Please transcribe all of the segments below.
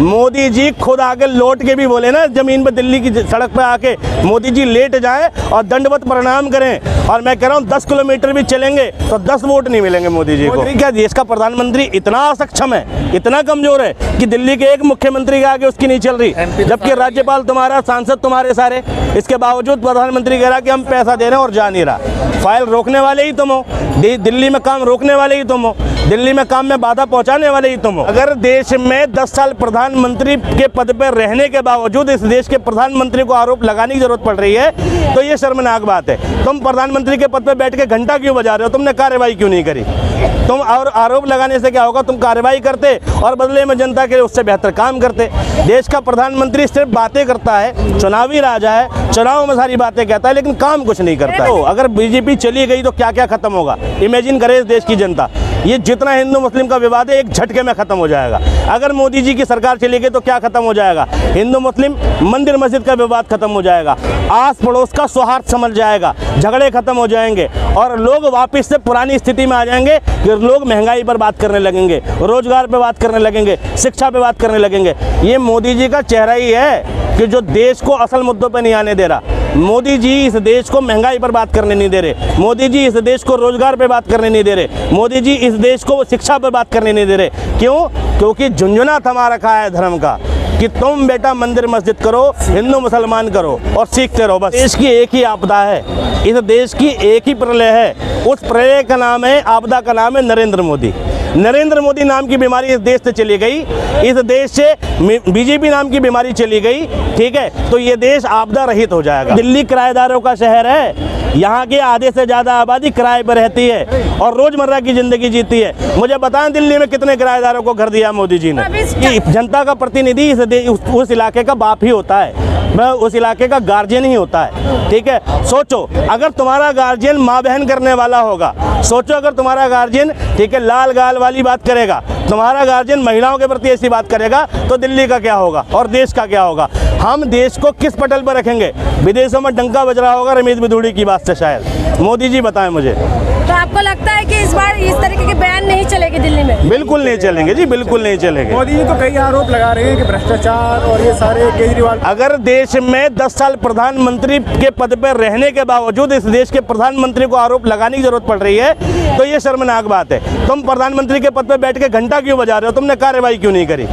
मोदी जी खुद आके लौट के भी बोले ना, जमीन पर दिल्ली की सड़क पे आके मोदी जी लेट जाएं और दंडवत प्रणाम करें। और मैं कह रहा हूँ 10 किलोमीटर भी चलेंगे तो 10 वोट नहीं मिलेंगे मोदी जी को। क्या देश का प्रधानमंत्री इतना असक्षम है, इतना कमजोर है कि दिल्ली के एक मुख्यमंत्री के आगे उसकी नहीं चल रही, जबकि राज्यपाल तुम्हारा, सांसद तुम्हारे सारे, इसके बावजूद प्रधानमंत्री कह रहा कि हम पैसा दे रहे हैं और जा नहीं रहा। फाइल रोकने वाले ही तुम हो, दिल्ली में काम रोकने वाले ही तुम हो, दिल्ली में काम में बाधा पहुंचाने वाले ही तुम हो। अगर देश में 10 साल प्रधानमंत्री के पद पर रहने के बावजूद इस देश के प्रधानमंत्री को आरोप लगाने की जरूरत पड़ रही है तो ये शर्मनाक बात है। तुम प्रधानमंत्री के पद पर बैठ के घंटा क्यों बजा रहे हो? तुमने कार्रवाई क्यों नहीं करी? तुम और आरोप लगाने से क्या होगा? तुम कार्रवाई करते और बदले में जनता के लिए उससे बेहतर काम करते। देश का प्रधानमंत्री सिर्फ बातें करता है, चुनावी राजा है, चुनाव में सारी बातें कहता है लेकिन काम कुछ नहीं करता। तो अगर बीजेपी चली गई तो क्या क्या खत्म होगा? इमेजिन करे इस देश की जनता, ये जितना हिंदू मुस्लिम का विवाद है एक झटके में खत्म हो जाएगा। अगर मोदी जी की सरकार चली गई तो क्या खत्म हो जाएगा? हिंदू मुस्लिम मंदिर मस्जिद का विवाद खत्म हो जाएगा, आस पड़ोस का सौहार्द समझ जाएगा, झगड़े खत्म हो जाएंगे और लोग वापस से पुरानी स्थिति में आ जाएंगे कि लोग महंगाई पर बात करने लगेंगे, रोजगार पे बात करने लगेंगे, शिक्षा पे बात करने लगेंगे। ये मोदी जी का चेहरा ही है कि जो देश को असल मुद्दों पे नहीं आने दे रहा। मोदी जी इस देश को महंगाई पर बात करने नहीं दे रहे, मोदी जी इस देश को रोजगार पे बात करने नहीं दे रहे, मोदी जी इस देश को शिक्षा पर बात करने नहीं दे रहे। क्यों? क्योंकि झुंझुना थमा रखा है धर्म का कि तुम बेटा मंदिर मस्जिद करो, हिंदू मुसलमान करो और सीखते रहो। बस देश की एक ही आपदा है, इस देश की एक ही प्रलय है, उस प्रलय का नाम है, आपदा का नाम है नरेंद्र मोदी। नरेंद्र मोदी नाम की बीमारी इस देश से चली गई, इस देश से बीजेपी नाम की बीमारी चली गई, ठीक है, तो ये देश आपदा रहित हो जाएगा। दिल्ली किराएदारों का शहर है, यहाँ की आधे से ज़्यादा आबादी किराए पर रहती है और रोजमर्रा की जिंदगी जीती है। मुझे बताएं दिल्ली में कितने किराएदारों को घर दिया मोदी जी ने? जनता का प्रतिनिधि उस इलाके का बाप ही होता है, वह उस इलाके का गार्जियन ही होता है, ठीक है। सोचो अगर तुम्हारा गार्जियन माँ बहन करने वाला होगा, सोचो अगर तुम्हारा गार्जियन, ठीक है, लाल गाल वाली बात करेगा, तुम्हारा गार्जियन महिलाओं के प्रति ऐसी बात करेगा तो दिल्ली का क्या होगा और देश का क्या होगा? हम देश को किस पटल पर रखेंगे? विदेशों में डंका बज रहा होगा रमेश बिधूड़ी की बात से शायद। मोदी जी बताएं मुझे। तो आपको लगता है कि इस बार इस तरीके के बयान नहीं चलेंगे दिल्ली में? बिल्कुल नहीं चलेंगे जी, बिल्कुल नहीं चलेंगे। मोदी जी तो कई आरोप लगा रहे हैं कि भ्रष्टाचार और ये सारे केजरीवाल। अगर देश में 10 साल प्रधानमंत्री के पद पर रहने के बावजूद इस देश के प्रधानमंत्री को आरोप लगाने की जरूरत पड़ रही है तो ये शर्मनाक बात है। तुम प्रधानमंत्री के पद पर बैठ के घंटा क्यों बजा रहे हो? तुमने कार्रवाई क्यों नहीं करी?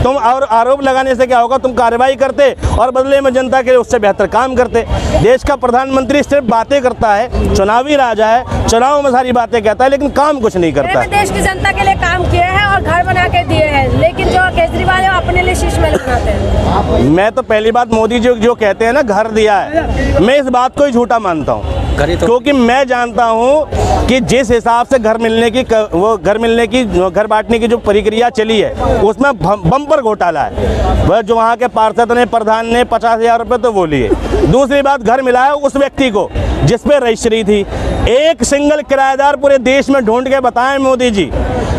तुम और आरोप लगाने से क्या होगा? तुम कार्रवाई करते और बदले में जनता के लिए उससे बेहतर काम करते। देश का प्रधानमंत्री सिर्फ बातें करता है, चुनावी राजा है, चुनाव में सारी बातें कहता है लेकिन काम कुछ नहीं करता। देश की जनता के लिए काम किए हैं और घर बना के दिए हैं, लेकिन जो केजरीवाल है अपने लिए शीश महल बनाते हैं। मैं तो पहली बात मोदी जी जो कहते हैं ना घर दिया है, मैं इस बात को ही झूठा मानता हूँ, क्योंकि मैं जानता हूँ कि जिस हिसाब से घर बांटने की जो प्रक्रिया चली है उसमें बम्पर घोटाला है। वह जो वहाँ के पार्षद ने, प्रधान ने 50,000 रुपये तो वो लिए। दूसरी बात, घर मिला है उस व्यक्ति को जिस पे रजिस्ट्री थी। एक सिंगल किराएदार पूरे देश में ढूंढ के बताएं मोदी जी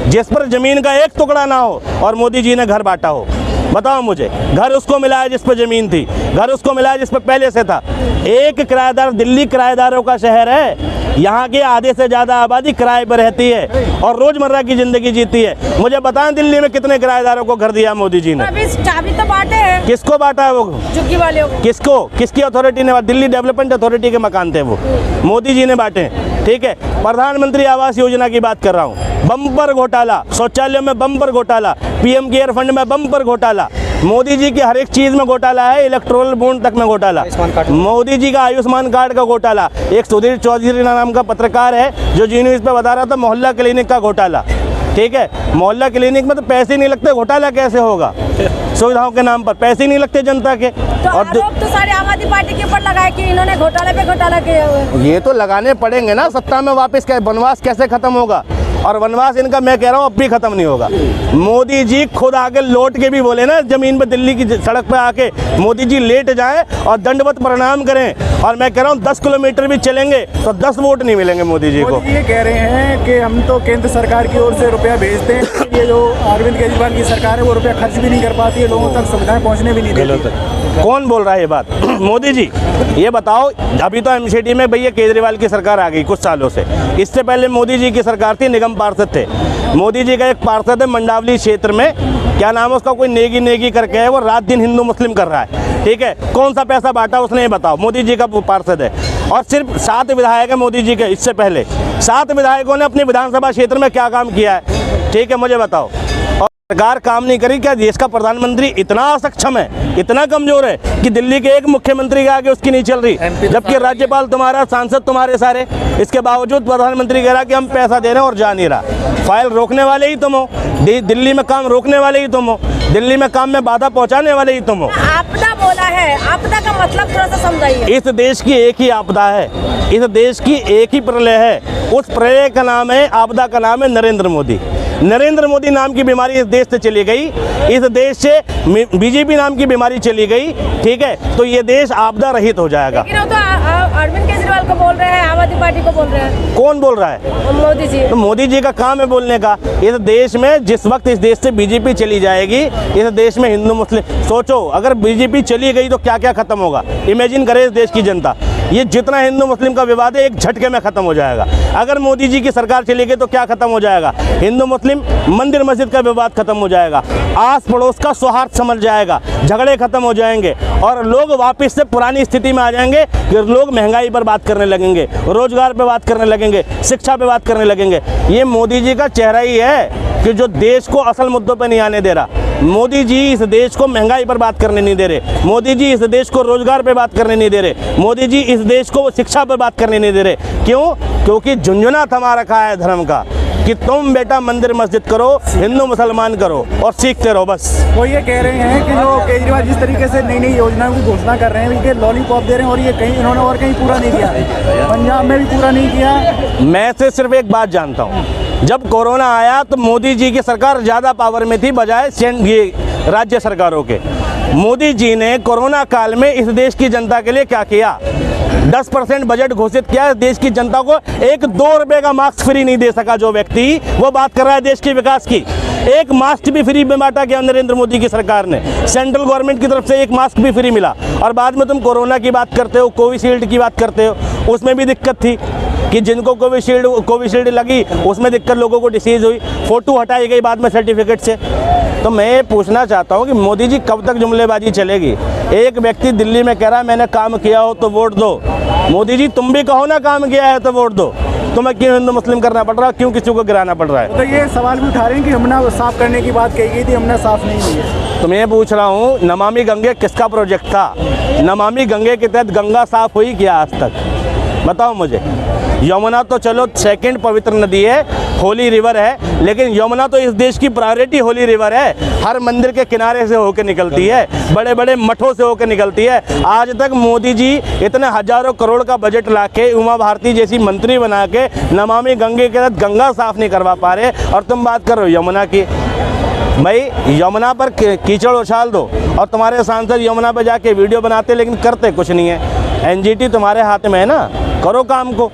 जिस पर जमीन का एक टुकड़ा ना हो और मोदी जी ने घर बांटा हो। बताओ मुझे, घर उसको मिला है जिस पर जमीन थी, घर उसको मिला है जिस पर पहले से था। एक किराएदार, दिल्ली किराएदारों का शहर है, यहाँ की आधे से ज़्यादा आबादी किराए पर रहती है और रोजमर्रा की जिंदगी जीती है। मुझे बताएं दिल्ली में कितने किराएदारों को घर दिया मोदी जी ने? अभी चाबी तो बांटे हैं। किसको बांटा है? वो झुग्गी वाले किसको, किसकी अथॉरिटी ने? दिल्ली डेवलपमेंट अथॉरिटी के मकान थे, वो मोदी जी ने बांटे, ठीक है। प्रधानमंत्री आवास योजना की बात कर रहा हूँ, बम्पर घोटाला, शौचालयों में बम्पर घोटाला, पीएम केयर फंड में बम्पर घोटाला, मोदी जी की हर एक चीज में घोटाला है, इलेक्ट्रोल बॉन्ड तक में घोटाला, मोदी जी का आयुष्मान कार्ड का घोटाला। एक सुधीर चौधरी नाम का पत्रकार है जो जी न्यूज़ पे बता रहा था मोहल्ला क्लिनिक का घोटाला, ठीक है। मोहल्ला क्लिनिक में तो पैसे नहीं लगते, घोटाला कैसे होगा? सुविधाओं के नाम पर पैसे नहीं लगते जनता के। तो और आरोप तो सारे आम आदमी पार्टी के ऊपर लगाए कि इन्होंने घोटाले पे घोटाला किया हुआ। ये तो लगाने पड़ेंगे ना, सत्ता में वापस क्या वनवास कैसे खत्म होगा? और वनवास इनका मैं कह रहा हूँ अब भी खत्म नहीं होगा। मोदी जी खुद आके लौट के भी बोले ना, जमीन पर दिल्ली की सड़क पे आके मोदी जी लेट जाएं और दंडवत प्रणाम करें। और मैं कह रहा हूँ 10 किलोमीटर भी चलेंगे तो 10 वोट नहीं मिलेंगे मोदी जी को। ये कह रहे हैं कि हम तो केंद्र सरकार की ओर से रुपया भेजते हैं, ये जो अरविंद केजरीवाल की सरकार है वो रुपया खर्च भी नहीं कर पाती है, लोगों तक सुविधाएं पहुँचने भी नहीं देती। कौन बोल रहा है ये बात? मोदी जी। ये बताओ, अभी तो एमसीडी में भैया केजरीवाल की सरकार आ गई कुछ सालों से, इससे पहले मोदी जी की सरकार थी, निगम पार्षद थे। मोदी जी का एक पार्षद है मंडावली क्षेत्र में, क्या नाम है उसका, कोई नेगी नेगी करके है, वो रात दिन हिंदू मुस्लिम कर रहा है, ठीक है। कौन सा पैसा बांटा उसने, ये बताओ। मोदी जी का पार्षद है और सिर्फ 7 विधायक है मोदी जी के। इससे पहले 7 विधायकों ने अपनी विधानसभा क्षेत्र में क्या काम किया है, ठीक है, मुझे बताओ। और सरकार काम नहीं करी क्या? देश का प्रधानमंत्री इतना असक्षम है, इतना कमजोर है कि दिल्ली के एक मुख्यमंत्री के आगे उसकी नहीं चल रही, जबकि राज्यपाल तुम्हारा, सांसद तुम्हारे सारे, इसके बावजूद प्रधानमंत्री कह रहा कि हम पैसा दे रहे हैं और जा नहीं रहा। फाइल रोकने वाले ही तुम हो, दिल्ली में काम रोकने वाले ही तुम हो, दिल्ली में काम में बाधा पहुंचाने वाले ही तुम हो। आपदा बोला है, आपदा का मतलब थोड़ा सा समझाइए। इस देश की एक ही आपदा है, इस देश की एक ही प्रलय है, उस प्रलय का नाम है, आपदा का नाम है नरेंद्र मोदी। नरेंद्र मोदी नाम की बीमारी इस देश से चली गई, इस देश से बीजेपी नाम की बीमारी चली गई, ठीक है, तो ये देश आपदा रहित हो जाएगा। लेकिन वो तो अरविंद केजरीवाल को बोल रहे हैं, आम आदमी पार्टी को बोल रहे हैं। कौन बोल रहा है? मोदी जी। तो मोदी जी का काम है बोलने का। इस देश में जिस वक्त इस देश से बीजेपी चली जाएगी, इस देश में हिंदू मुस्लिम, सोचो अगर बीजेपी चली गई तो क्या क्या खत्म होगा, इमेजिन करे इस देश की जनता। ये जितना हिंदू मुस्लिम का विवाद है एक झटके में खत्म हो जाएगा। अगर मोदी जी की सरकार चली गई तो क्या खत्म हो जाएगा? हिंदू मुस्लिम मंदिर मस्जिद का विवाद खत्म हो जाएगा, आस पड़ोस का सौहार्द समझ जाएगा, झगड़े खत्म हो जाएंगे और लोग वापस से पुरानी स्थिति में आ जाएंगे कि लोग महंगाई पर बात करने लगेंगे, रोजगार पे बात करने लगेंगे, शिक्षा पे बात करने लगेंगे। ये मोदी जी का चेहरा ही है कि जो देश को असल मुद्दों पे नहीं आने दे रहा। मोदी जी इस देश को महंगाई पर बात करने नहीं दे रहे, मोदी जी इस देश को रोजगार पे बात करने नहीं दे रहे, मोदी जी इस देश को शिक्षा पर बात करने नहीं दे रहे। क्यों? क्योंकि झुंझुना थमा रखा है धर्म का कि तुम बेटा मंदिर मस्जिद करो, हिंदू मुसलमान करो और सीखते रहो बस। वो ये कह रहे हैं कि जो केजरीवाल जिस तरीके से नई नई योजनाओं की घोषणा कर रहे हैं, ये लॉलीपॉप दे रहे हैं और ये कहीं इन्होंने और कहीं पूरा नहीं किया, पंजाब में भी पूरा नहीं किया। मैं से सिर्फ एक बात जानता हूँ, जब कोरोना आया तो मोदी जी की सरकार ज़्यादा पावर में थी बजाय ये राज्य सरकारों के। मोदी जी ने कोरोना काल में इस देश की जनता के लिए क्या किया? 10% बजट घोषित किया, देश की जनता को 1-2 रुपए का मास्क फ्री नहीं दे सका जो व्यक्ति, वो बात कर रहा है देश के विकास की। एक मास्क भी फ्री में बांटा गया नरेंद्र मोदी की सरकार ने, सेंट्रल गवर्नमेंट की तरफ से एक मास्क भी फ्री मिला। और बाद में तुम कोरोना की बात करते हो, कोविशील्ड की बात करते हो, उसमें भी दिक्कत थी कि जिनको कोविशील्ड लगी उसमें दिक्कत, लोगों को डिसीज़ हुई, फ़ोटो हटाई गई बाद में सर्टिफिकेट से। तो मैं पूछना चाहता हूं कि मोदी जी कब तक जुमलेबाजी चलेगी? एक व्यक्ति दिल्ली में कह रहा है मैंने काम किया हो तो वोट दो। मोदी जी तुम भी कहो ना काम किया है तो वोट दो। तुम्हें क्यों हिंदू मुस्लिम करना पड़ रहा है, क्यों किसी को गिराना पड़ रहा है? तो ये सवाल भी उठा रहे हैं कि यमुना साफ करने की बात कही गई थी, यमुना साफ नहीं हुई है। तो मैं पूछ रहा हूँ, नमामि गंगे किसका प्रोजेक्ट था? नमामि गंगे के तहत गंगा साफ हुई क्या आज तक? बताओ मुझे। यमुना तो चलो सेकंड पवित्र नदी है, होली रिवर है, लेकिन यमुना तो इस देश की प्रायोरिटी होली रिवर है। हर मंदिर के किनारे से होकर निकलती है, बड़े बड़े मठों से होकर निकलती है। आज तक मोदी जी इतने हजारों करोड़ का बजट लाके उमा भारती जैसी मंत्री बना के नमामि गंगे के तहत गंगा साफ नहीं करवा पा रहे, और तुम बात कर रहे हो यमुना की। भाई यमुना पर कीचड़ उछाल दो और तुम्हारे सांसद यमुना पर जाके वीडियो बनाते लेकिन करते कुछ नहीं है। एनजीटी तुम्हारे हाथ में है ना, करो काम को।